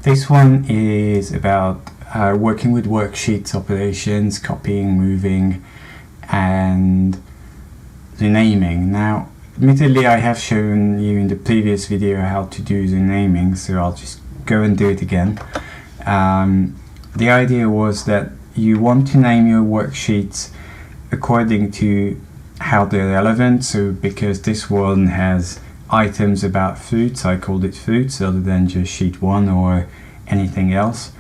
This one is about working with worksheets, operations, copying, moving, and renaming. Now, admittedly, I have shown you in the previous video how to do renaming, so I'll just go and do it again. The idea was that you want to name your worksheets according to how they're relevant. So because this one has items about fruits, I called it fruits rather than just sheet 1 or anything else.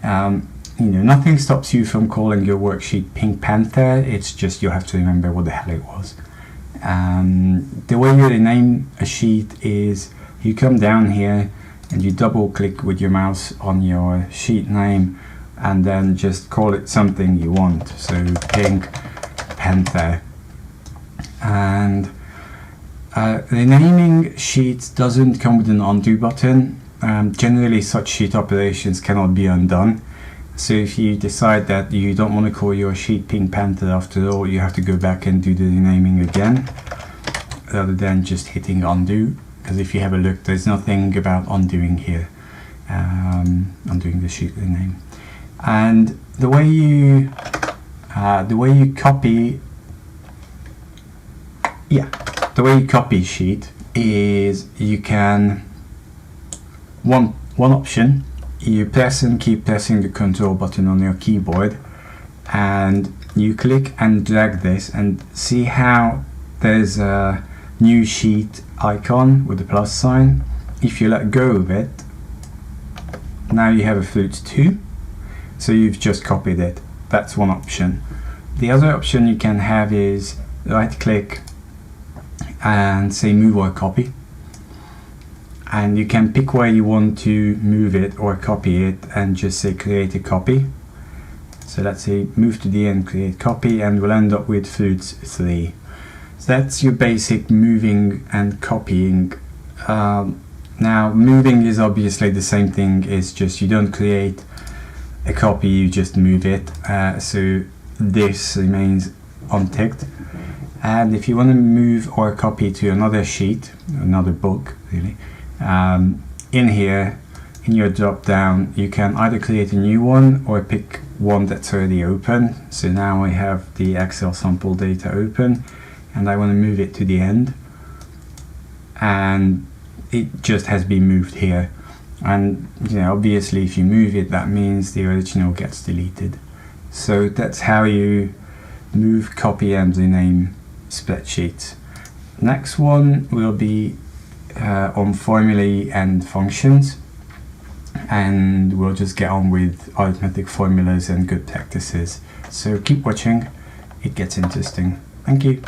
Nothing stops you from calling your worksheet Pink Panther. It's just you have to remember what the hell it was. The way you rename a sheet is you come down here and you double click with your mouse on your sheet name and then just call it something you want. So Pink Panther. And renaming sheets doesn't come with an undo button. Generally such sheet operations cannot be undone. So if you decide that you don't want to call your sheet Pink Panther after all, you have to go back and do the renaming again rather than just hitting undo, because if you have a look, there's nothing about undoing here, undoing the sheet rename. And the way you copy sheet is you can one option, you press and keep pressing the control button on your keyboard and you click and drag this, and see how there's a new sheet icon with the plus sign. If you let go of it, now you have a fruit 2, so you've just copied it. That's one option. The other option you can have is right click and say move or copy, and you can pick where you want to move it or copy it and just say create a copy. So let's say move to the end, create copy, and we'll end up with fruits 3. So that's your basic moving and copying. Now moving is obviously the same thing, it's just you don't create a copy, you just move it. So this remains unticked. And if you want to move or copy to another sheet, another book really, in here, in your drop down, you can either create a new one or pick one that's already open. So now I have the Excel sample data open and I want to move it to the end, and it just has been moved here. And obviously if you move it, that means the original gets deleted. So that's how you move, copy and rename spreadsheets. Next one will be on formulae and functions, and we'll just get on with arithmetic formulas and good practices. So keep watching, it gets interesting. Thank you.